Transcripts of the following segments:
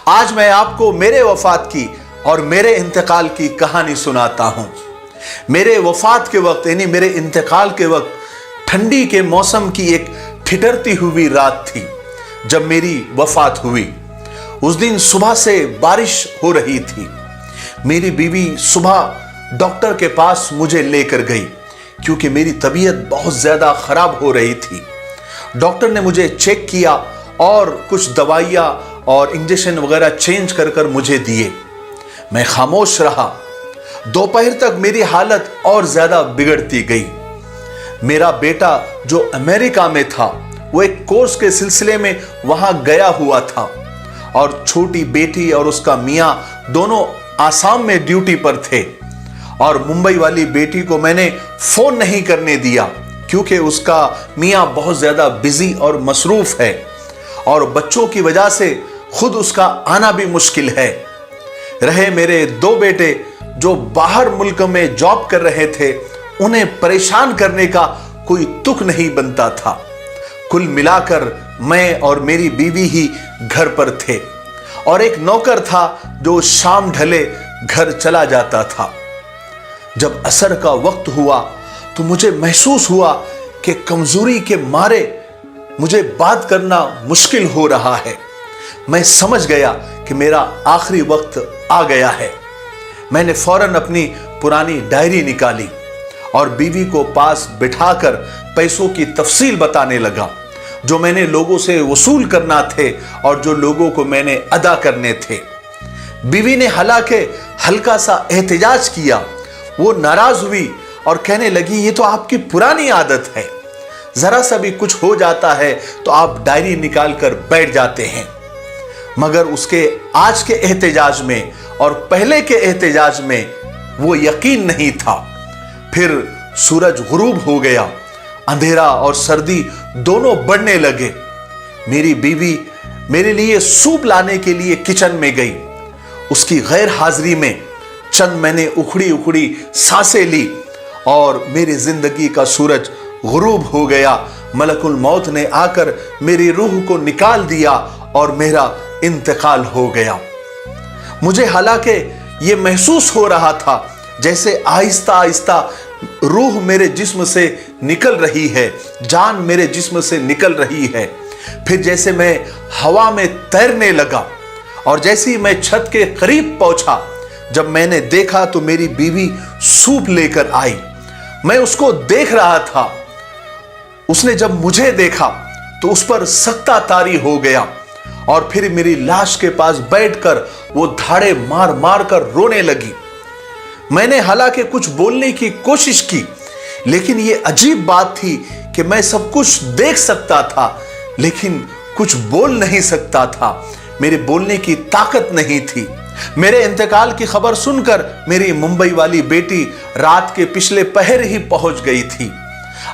आज मैं आपको मेरे वफात की और मेरे इंतकाल की कहानी सुनाता हूं। मेरे वफात के वक्त यानी मेरे इंतकाल के वक्त ठंडी के मौसम की एक ठिठुरती हुई रात थी जब मेरी वफात हुई। उस दिन सुबह से बारिश हो रही थी। मेरी बीवी सुबह डॉक्टर के पास मुझे लेकर गई क्योंकि मेरी तबीयत बहुत ज्यादा खराब हो रही थी। डॉक्टर ने मुझे चेक किया और कुछ दवाइयाँ और इंजेक्शन वगैरह चेंज कर कर मुझे दिए। मैं खामोश रहा। दोपहर तक मेरी हालत और ज्यादा बिगड़ती गई। मेरा बेटा जो अमेरिका में था वो एक कोर्स के सिलसिले में वहां गया हुआ था और छोटी बेटी और उसका मियाँ दोनों आसाम में ड्यूटी पर थे। और मुंबई वाली बेटी को मैंने फोन नहीं करने दिया क्योंकि उसका मियाँ बहुत ज्यादा बिजी और मसरूफ है और बच्चों की वजह से खुद उसका आना भी मुश्किल है। रहे मेरे दो बेटे जो बाहर मुल्क में जॉब कर रहे थे, उन्हें परेशान करने का कोई तुक नहीं बनता था। कुल मिलाकर मैं और मेरी बीवी ही घर पर थे और एक नौकर था जो शाम ढले घर चला जाता था। जब असर का वक्त हुआ तो मुझे महसूस हुआ कि कमजोरी के मारे मुझे बात करना मुश्किल हो रहा है। मैं समझ गया कि मेरा आखिरी वक्त आ गया है। मैंने फौरन अपनी पुरानी डायरी निकाली और बीवी को पास बिठाकर पैसों की तफसील बताने लगा जो मैंने लोगों से वसूल करना थे और जो लोगों को मैंने अदा करने थे। बीवी ने हालांकि हल्का सा एहतजाज किया। वो नाराज हुई और कहने लगी, ये तो आपकी पुरानी आदत है, जरा सा भी कुछ हो जाता है तो आप डायरी निकाल कर बैठ जाते हैं। मगर उसके आज के एहतजाज में और पहले के एहतजाज में वो यकीन नहीं था। फिर सूरज गुरूब हो गया। अंधेरा और सर्दी दोनों बढ़ने लगे। मेरी बीवी मेरे लिए सूप लाने के लिए किचन में गई। उसकी गैर हाजिरी में चंद मैंने उखड़ी उखड़ी सांसें ली और मेरी जिंदगी का सूरज गुरूब हो गया। मलकुल मौत ने आकर मेरी रूह को निकाल दिया और मेरा इंतकाल हो गया। मुझे हालांकि ये महसूस हो रहा था जैसे आहिस्ता आहिस्ता रूह मेरे जिस्म से निकल रही है, जान मेरे जिस्म से निकल रही है। फिर जैसे मैं हवा में तैरने लगा और जैसे ही मैं छत के करीब पहुंचा, जब मैंने देखा तो मेरी बीवी सूप लेकर आई। मैं उसको देख रहा था। उसने जब मुझे देखा तो उस पर सख्ता तारी हो गया और फिर मेरी लाश के पास बैठकर वो धाड़े मार मार कर रोने लगी। मैंने हालांकि कुछ बोलने की कोशिश की, लेकिन ये अजीब बात थी कि मैं सब कुछ देख सकता था लेकिन कुछ बोल नहीं सकता था। मेरे बोलने की ताकत नहीं थी। मेरे इंतकाल की खबर सुनकर मेरी मुंबई वाली बेटी रात के पिछले पहर ही पहुंच गई थी।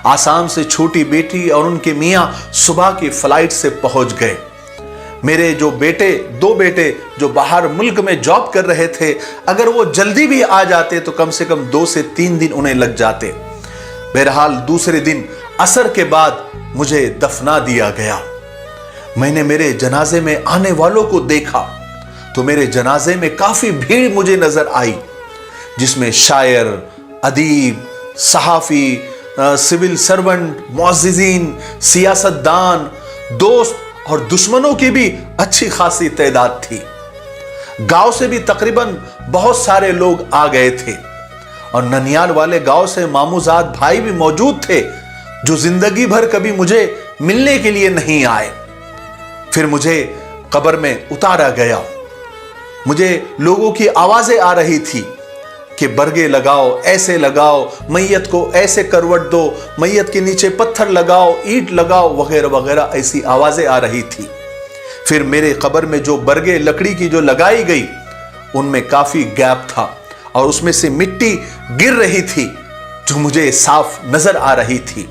आसाम से छोटी बेटी और उनके मियाँ सुबह की फ्लाइट से पहुंच गए। मेरे दो बेटे जो बाहर मुल्क में जॉब कर रहे थे, अगर वो जल्दी भी आ जाते तो कम से कम 2 से 3 दिन उन्हें लग जाते। बहरहाल दूसरे दिन असर के बाद मुझे दफना दिया गया। मैंने मेरे जनाजे में आने वालों को देखा तो मेरे जनाजे में काफी भीड़ मुझे नजर आई, जिसमें शायर, अदीब, सहाफी, सिविल सर्वेंट, मुअज्जिजीन, सियासतदान, दोस्त और दुश्मनों की भी अच्छी खासी तादाद थी। गांव से भी तकरीबन बहुत सारे लोग आ गए थे और ननियाल वाले गांव से मामूजाद भाई भी मौजूद थे जो जिंदगी भर कभी मुझे मिलने के लिए नहीं आए। फिर मुझे कब्र में उतारा गया। मुझे लोगों की आवाजें आ रही थी कि बरगे लगाओ, ऐसे लगाओ, मैयत को ऐसे करवट दो, मैयत के नीचे पत्थर लगाओ, ईंट लगाओ, वगैरह वगैरह ऐसी आवाजें आ रही थी। फिर मेरे कब्र में जो बरगे लकड़ी की जो लगाई गई उनमें काफी गैप था और उसमें से मिट्टी गिर रही थी जो मुझे साफ नजर आ रही थी।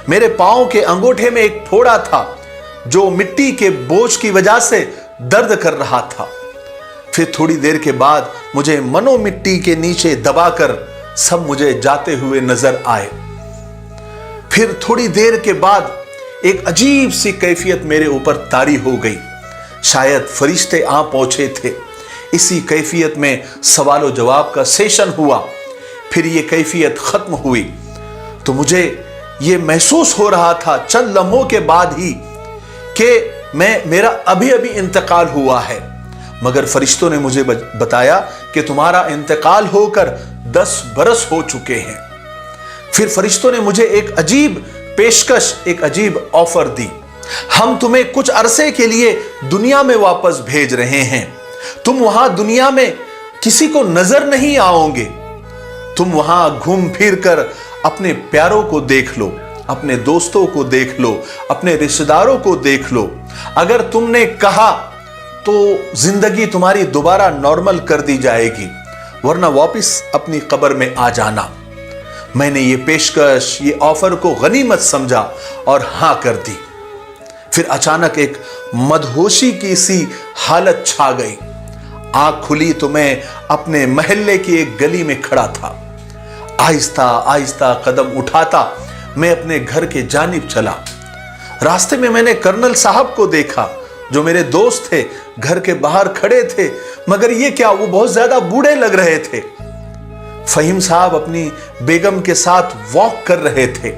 मेरे पांव के अंगूठे में एक फोड़ा था जो मिट्टी के बोझ की वजह से दर्द कर रहा था। फिर थोड़ी देर के बाद मुझे मनो मिट्टी के नीचे दबाकर सब मुझे जाते हुए नजर आए। फिर थोड़ी देर के बाद एक अजीब सी कैफियत मेरे ऊपर तारी हो गई। शायद फरिश्ते आ पहुंचे थे। इसी कैफियत में सवाल और जवाब का सेशन हुआ। फिर ये कैफियत खत्म हुई तो मुझे ये महसूस हो रहा था चंद लम्हों के बाद ही कि मेरा अभी अभी इंतकाल हुआ है। मगर फरिश्तों ने मुझे बताया कि तुम्हारा इंतकाल होकर 10 बरस हो चुके हैं। फिर फरिश्तों ने मुझे एक अजीब पेशकश, एक अजीब ऑफर दी। हम तुम्हें कुछ अरसे के लिए दुनिया में वापस भेज रहे हैं। तुम वहां दुनिया में किसी को नजर नहीं आओगे। तुम वहां घूम फिर कर अपने प्यारों को देख लो, अपने दोस्तों को देख लो, अपने रिश्तेदारों को देख लो। अगर तुमने कहा तो जिंदगी तुम्हारी दोबारा नॉर्मल कर दी जाएगी, वरना वापस अपनी कब्र में आ जाना। मैंने ये पेशकश, ये ऑफर को गनीमत समझा और हां कर दी। फिर अचानक एक मदहोशी की सी हालत छा गई। आंख खुली तो मैं अपने मोहल्ले की एक गली में खड़ा था। आहिस्ता आहिस्ता कदम उठाता मैं अपने घर के जानिब चला। रास्ते में मैंने कर्नल साहब को देखा जो मेरे दोस्त थे, घर के बाहर खड़े थे। मगर ये क्या, वो बहुत ज्यादा बूढ़े लग रहे थे। फहीम साहब अपनी बेगम के साथ वॉक कर रहे थे।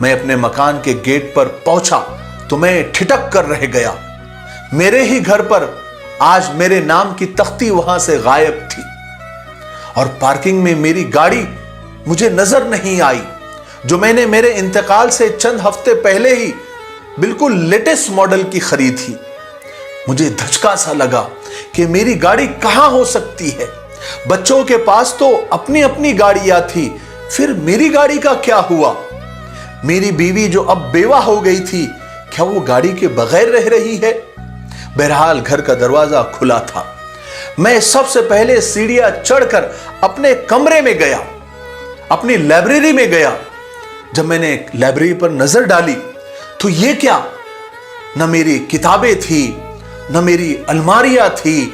मैं अपने मकान के गेट पर पहुंचा तो मैं ठिठक कर रह गया। मेरे ही घर पर आज मेरे नाम की तख्ती वहां से गायब थी और पार्किंग में मेरी गाड़ी मुझे नजर नहीं आई, जो मैंने मेरे इंतकाल से चंद हफ्ते पहले ही बिल्कुल लेटेस्ट मॉडल की खरीदी थी। मुझे धचका सा लगा कि मेरी गाड़ी कहां हो सकती है। बच्चों के पास तो अपनी अपनी गाड़ियां थी, फिर मेरी गाड़ी का क्या हुआ? मेरी बीवी जो अब बेवा हो गई थी, क्या वो गाड़ी के बगैर रह रही है? बहरहाल घर का दरवाजा खुला था। मैं सबसे पहले सीढ़ियां चढ़कर अपने कमरे में गया, अपनी लाइब्रेरी में गया। जब मैंने लाइब्रेरी पर नजर डाली तो ये क्या, न मेरी किताबें थी, न मेरी अलमारियां थी,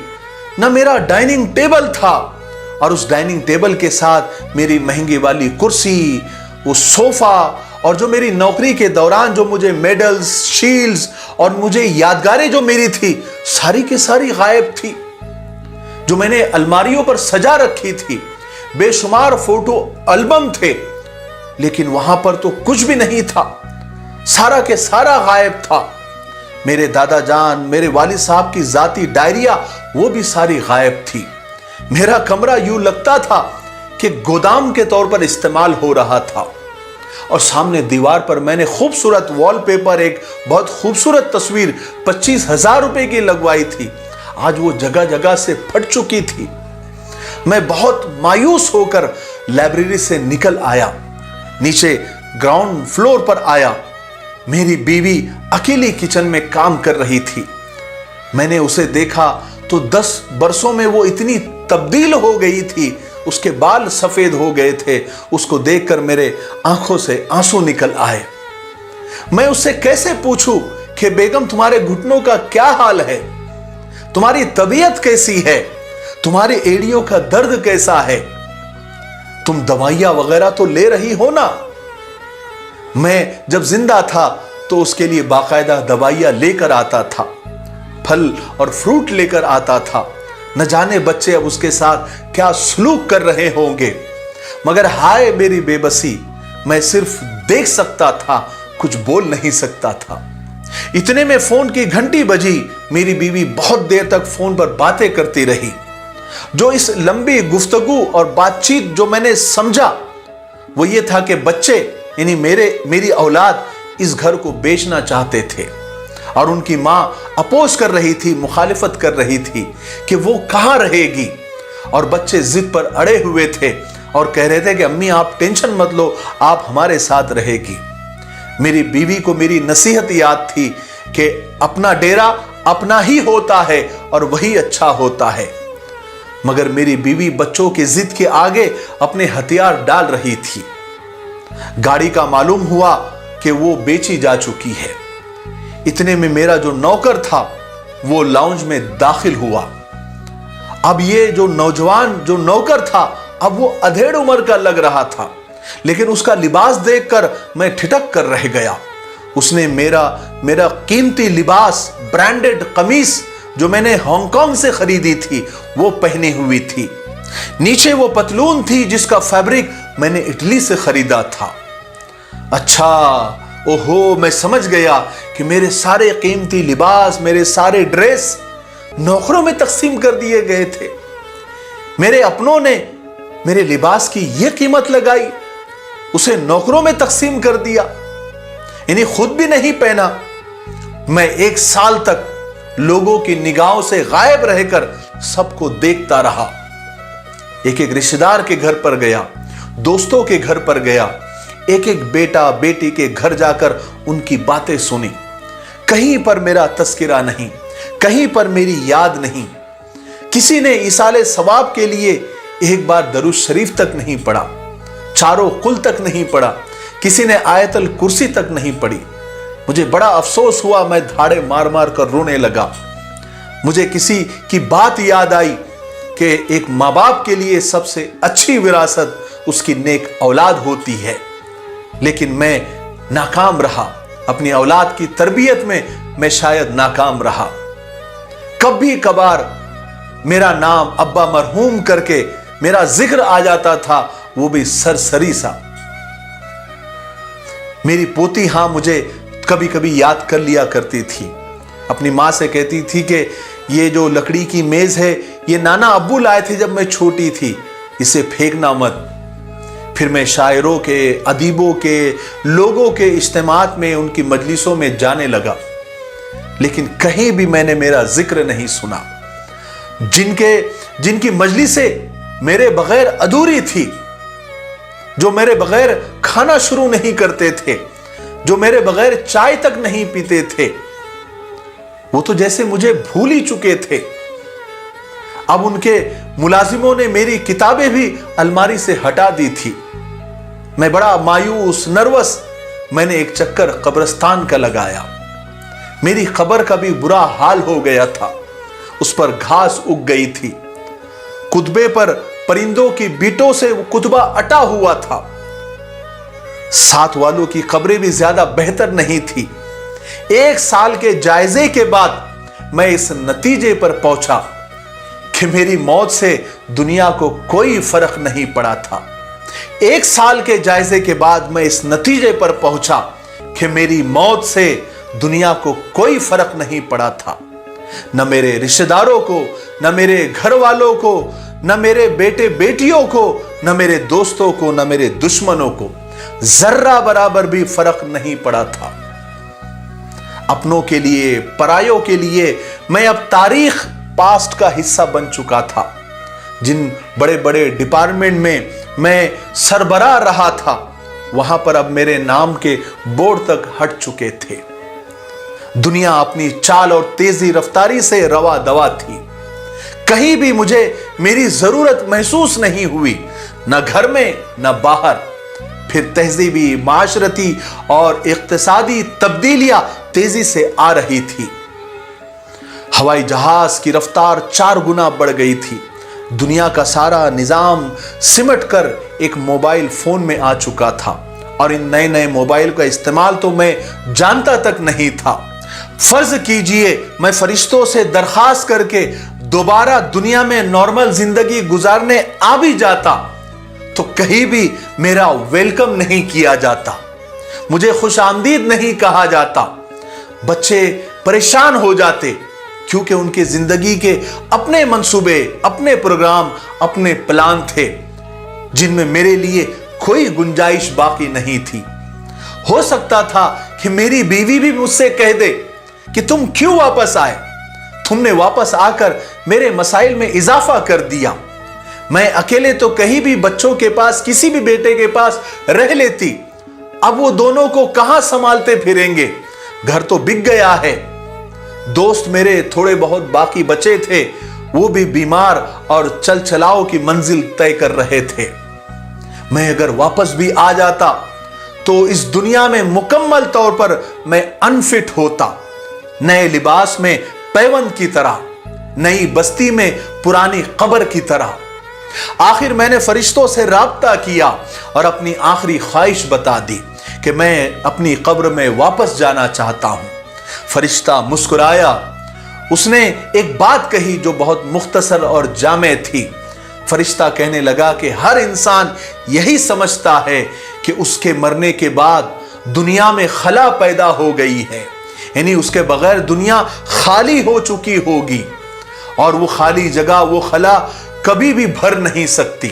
न मेरा डाइनिंग टेबल था। और उस डाइनिंग टेबल के साथ मेरी महंगी वाली कुर्सी, वो सोफा और जो मेरी नौकरी के दौरान जो मुझे मेडल्स, शील्ड्स और मुझे यादगारें जो मेरी थी, सारी की सारी गायब थी। जो मैंने अलमारियों पर सजा रखी थी, बेशुमार फोटो एल्बम थे, लेकिन वहां पर तो कुछ भी नहीं था। सारा के सारा गायब था। मेरे दादा जान, मेरे वालिद साहब की जाती डायरिया, वो भी सारी गायब थी। मेरा कमरा यूं लगता था कि गोदाम के तौर पर इस्तेमाल हो रहा था। और सामने दीवार पर मैंने खूबसूरत वॉलपेपर, एक बहुत खूबसूरत तस्वीर 25,000 रुपए की लगवाई थी, आज वो जगह जगह से फट चुकी थी। मैं बहुत मायूस होकर लाइब्रेरी से निकल आया, नीचे ग्राउंड फ्लोर पर आया। मेरी बीवी अकेली किचन में काम कर रही थी। मैंने उसे देखा तो 10 बरसों में वो इतनी तब्दील हो गई थी, उसके बाल सफेद हो गए थे। उसको देखकर मेरे आंखों से आंसू निकल आए। मैं उससे कैसे पूछूं कि बेगम तुम्हारे घुटनों का क्या हाल है, तुम्हारी तबीयत कैसी है, तुम्हारी एड़ियों का दर्द कैसा है, तुम दवाइयां वगैरह तो ले रही हो ना? मैं जब जिंदा था तो उसके लिए बाकायदा दवाइयां लेकर आता था, फल और फ्रूट लेकर आता था। न जाने बच्चे अब उसके साथ क्या सलूक कर रहे होंगे। मगर हाय मेरी बेबसी, मैं सिर्फ देख सकता था, कुछ बोल नहीं सकता था। इतने में फोन की घंटी बजी। मेरी बीवी बहुत देर तक फोन पर बातें करती रही। जो इस लंबी गुफ्तगू और बातचीत जो मैंने समझा वो ये था कि बच्चे यानी मेरी औलाद इस घर को बेचना चाहते थे और उनकी मां अपोज कर रही थी, मुखालिफत कर रही थी कि वो कहां रहेगी। और बच्चे जिद पर अड़े हुए थे और कह रहे थे कि अम्मी आप टेंशन मत लो, आप हमारे साथ रहेगी। मेरी बीवी को मेरी नसीहत याद थी कि अपना डेरा अपना ही होता है और वही अच्छा होता है। मगर मेरी बीवी बच्चों की जिद के आगे अपने हथियार डाल रही थी। गाड़ी का मालूम हुआ कि वो बेची जा चुकी है। इतने में मेरा जो नौकर था वो लाउंज में दाखिल हुआ। अब ये जो नौजवान जो नौकर था, अब वो अधेड़ उम्र का लग रहा था, लेकिन उसका लिबास देखकर मैं ठिठक कर रह गया। उसने मेरा कीमती लिबास برانڈڈ قمیص جو میں نے ہانگ کانگ سے خریدی تھی وہ پہنی ہوئی تھی، نیچے وہ پتلون تھی جس کا فیبرک میں نے اٹلی سے خریدا تھا۔ اچھا، اوہو، میں سمجھ گیا کہ میرے سارے قیمتی لباس، میرے سارے ڈریس نوکروں میں تقسیم کر دیے گئے تھے۔ میرے اپنوں نے میرے لباس کی یہ قیمت لگائی، اسے نوکروں میں تقسیم کر دیا، یعنی خود بھی نہیں پہنا۔ میں 1 سال تک لوگوں کی نگاہوں سے غائب رہ کر سب کو دیکھتا رہا۔ ایک رشتہ دار کے گھر پر گیا، دوستوں کے گھر پر گیا، ایک بیٹا بیٹی کے گھر جا کر ان کی باتیں سنی۔ کہیں پر میرا تذکرہ نہیں، کہیں پر میری یاد نہیں۔ کسی نے ایصال ثواب کے لیے ایک بار درود شریف تک نہیں پڑھا، چاروں قل تک نہیں پڑھا، کسی نے آیت الکرسی تک نہیں پڑھی۔ مجھے بڑا افسوس ہوا، میں دھاڑے مار مار کر رونے لگا۔ مجھے کسی کی بات یاد آئی کہ ایک ماں باپ کے لیے سب سے اچھی وراثت اس کی نیک اولاد ہوتی ہے، لیکن میں ناکام رہا، اپنی اولاد کی تربیت میں شاید ناکام رہا۔ کبھی کبھار میرا نام ابا مرحوم کر کے میرا ذکر آ جاتا تھا، وہ بھی سرسری سا۔ میری پوتی ہاں مجھے کبھی کبھی یاد کر لیا کرتی تھی، اپنی ماں سے کہتی تھی کہ یہ جو لکڑی کی میز ہے یہ نانا ابو لائے تھے جب میں چھوٹی تھی، اسے پھینکنا مت۔ پھر میں شاعروں کے، ادیبوں کے، لوگوں کے اجتماعات میں، ان کی مجلسوں میں جانے لگا، لیکن کہیں بھی میں نے میرا ذکر نہیں سنا۔ جن کی مجلسیں میرے بغیر ادھوری تھی، جو میرے بغیر کھانا شروع نہیں کرتے تھے، جو میرے بغیر چائے تک نہیں پیتے تھے، وہ تو جیسے مجھے بھول ہی چکے تھے۔ اب ان کے ملازموں نے میری کتابیں بھی الماری سے ہٹا دی تھی۔ میں بڑا مایوس، نروس، میں نے ایک چکر قبرستان کا لگایا۔ میری قبر کا بھی برا حال ہو گیا تھا، اس پر گھاس اگ گئی تھی، کتبے پر پرندوں کی بیٹوں سے وہ کتبہ اٹا ہوا تھا۔ ساتھ والوں کی قبریں بھی زیادہ بہتر نہیں تھی۔ 1 سال کے جائزے کے بعد میں اس نتیجے پر پہنچا کہ میری موت سے دنیا کو کوئی فرق نہیں پڑا تھا۔ 1 سال کے جائزے کے بعد میں اس نتیجے پر پہنچا کہ میری موت سے دنیا کو کوئی فرق نہیں پڑا تھا۔ نہ میرے رشتہ داروں کو، نہ میرے گھر والوں کو، نہ میرے بیٹے بیٹیوں کو، نہ میرے دوستوں کو، نہ میرے دشمنوں کو ذرہ برابر بھی فرق نہیں پڑا تھا۔ اپنوں کے لیے، پرایوں کے لیے میں اب تاریخ پاسٹ کا حصہ بن چکا تھا۔ جن بڑے بڑے ڈپارٹمنٹ میں میں سربراہ رہا تھا، وہاں پر اب میرے نام کے بورڈ تک ہٹ چکے تھے۔ دنیا اپنی چال اور تیزی رفتاری سے روا دوا تھی۔ کہیں بھی مجھے میری ضرورت محسوس نہیں ہوئی، نہ گھر میں نہ باہر۔ پھر تہذیبی، معاشرتی اور اقتصادی تبدیلیاں تیزی سے آ رہی تھی۔ ہوائی جہاز کی رفتار 4 گنا بڑھ گئی تھی۔ دنیا کا سارا نظام سمٹ کر ایک موبائل فون میں آ چکا تھا، اور ان نئے موبائل کا استعمال تو میں جانتا تک نہیں تھا۔ فرض کیجئے میں فرشتوں سے درخواست کر کے دوبارہ دنیا میں نارمل زندگی گزارنے آ بھی جاتا تو کہیں بھی میرا ویلکم نہیں کیا جاتا، مجھے خوش آمدید نہیں کہا جاتا۔ بچے پریشان ہو جاتے کیونکہ ان کے زندگی کے اپنے منصوبے، اپنے پروگرام، اپنے پلان تھے جن میں میرے لیے کوئی گنجائش باقی نہیں تھی۔ ہو سکتا تھا کہ میری بیوی بھی مجھ سے کہہ دے کہ تم کیوں واپس آئے؟ تم نے واپس آ کر میرے مسائل میں اضافہ کر دیا۔ میں اکیلے تو کہیں بھی بچوں کے پاس، کسی بھی بیٹے کے پاس رہ لیتی، اب وہ دونوں کو کہاں سنبھالتے پھریں گے؟ گھر تو بک گیا ہے۔ دوست میرے تھوڑے بہت باقی بچے تھے، وہ بھی بیمار اور چل چلاؤ کی منزل طے کر رہے تھے۔ میں اگر واپس بھی آ جاتا تو اس دنیا میں مکمل طور پر میں انفٹ ہوتا، نئے لباس میں پیوند کی طرح، نئی بستی میں پرانی قبر کی طرح۔ آخر میں نے فرشتوں سے رابطہ کیا اور اپنی آخری خواہش بتا دی کہ میں اپنی قبر میں واپس جانا چاہتا ہوں۔ فرشتہ مسکرایا، اس نے ایک بات کہی جو بہت مختصر اور جامع تھی۔ فرشتہ کہنے لگا کہ ہر انسان یہی سمجھتا ہے کہ اس کے مرنے کے بعد دنیا میں خلا پیدا ہو گئی ہے، یعنی اس کے بغیر دنیا خالی ہو چکی ہوگی، اور وہ خالی جگہ، وہ خلا کبھی بھی بھر نہیں سکتی۔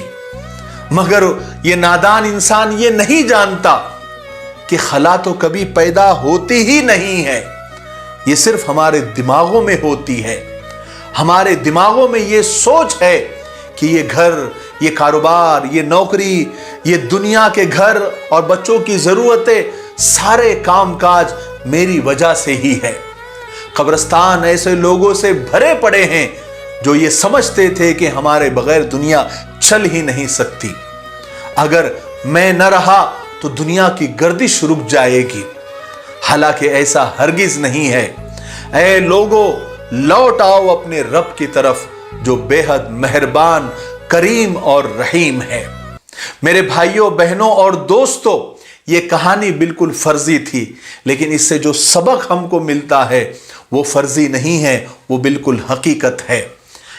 مگر یہ نادان انسان یہ نہیں جانتا کہ خلا تو کبھی پیدا ہوتی ہی نہیں ہے، یہ صرف ہمارے دماغوں میں ہوتی ہے۔ ہمارے دماغوں میں یہ سوچ ہے کہ یہ گھر، یہ کاروبار، یہ نوکری، یہ دنیا کے گھر اور بچوں کی ضرورتیں، سارے کام کاج میری وجہ سے ہی ہے۔ قبرستان ایسے لوگوں سے بھرے پڑے ہیں جو یہ سمجھتے تھے کہ ہمارے بغیر دنیا چل ہی نہیں سکتی، اگر میں نہ رہا تو دنیا کی گردش رک جائے گی۔ حالانکہ ایسا ہرگز نہیں ہے۔ اے لوگو، لوٹ آؤ اپنے رب کی طرف جو بے حد مہربان، کریم اور رحیم ہے۔ میرے بھائیوں، بہنوں اور دوستوں، یہ کہانی بالکل فرضی تھی، لیکن اس سے جو سبق ہم کو ملتا ہے وہ فرضی نہیں ہے، وہ بالکل حقیقت ہے۔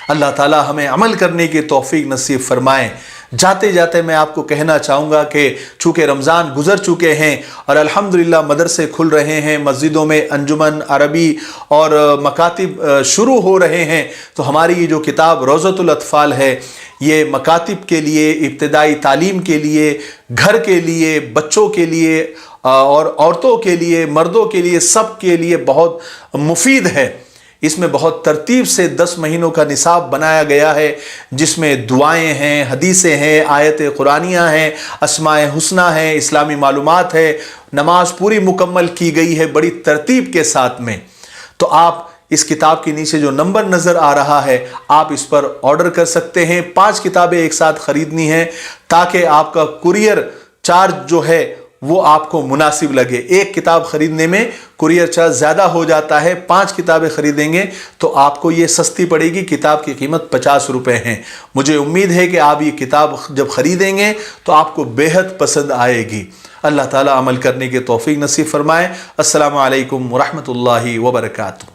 اللہ تعالی ہمیں عمل کرنے کی توفیق نصیب فرمائے۔ جاتے جاتے میں آپ کو کہنا چاہوں گا کہ چونکہ رمضان گزر چکے ہیں اور الحمدللہ مدرسے کھل رہے ہیں، مسجدوں میں انجمن عربی اور مکاتب شروع ہو رہے ہیں، تو ہماری یہ جو کتاب روضۃ الاطفال ہے، یہ مکاتب کے لیے، ابتدائی تعلیم کے لیے، گھر کے لیے، بچوں کے لیے اور عورتوں کے لیے، مردوں کے لیے، سب کے لیے بہت مفید ہے۔ اس میں بہت ترتیب سے 10 مہینوں کا نصاب بنایا گیا ہے، جس میں دعائیں ہیں، حدیثیں ہیں، آیت قرآنیہ ہیں، اسماء حسنہ ہیں، اسلامی معلومات ہے، نماز پوری مکمل کی گئی ہے بڑی ترتیب کے ساتھ میں۔ تو آپ اس کتاب کے نیچے جو نمبر نظر آ رہا ہے، آپ اس پر آرڈر کر سکتے ہیں۔ 5 کتابیں ایک ساتھ خریدنی ہیں تاکہ آپ کا کوریئر چارج جو ہے وہ آپ کو مناسب لگے۔ ایک کتاب خریدنے میں کوریئر چارج زیادہ ہو جاتا ہے، 5 کتابیں خریدیں گے تو آپ کو یہ سستی پڑے گی۔ کتاب کی قیمت 50 روپے ہیں۔ مجھے امید ہے کہ آپ یہ کتاب جب خریدیں گے تو آپ کو بے حد پسند آئے گی۔ اللہ تعالیٰ عمل کرنے کے توفیق نصیب فرمائے۔ السلام علیکم ورحمۃ اللہ وبرکاتہ۔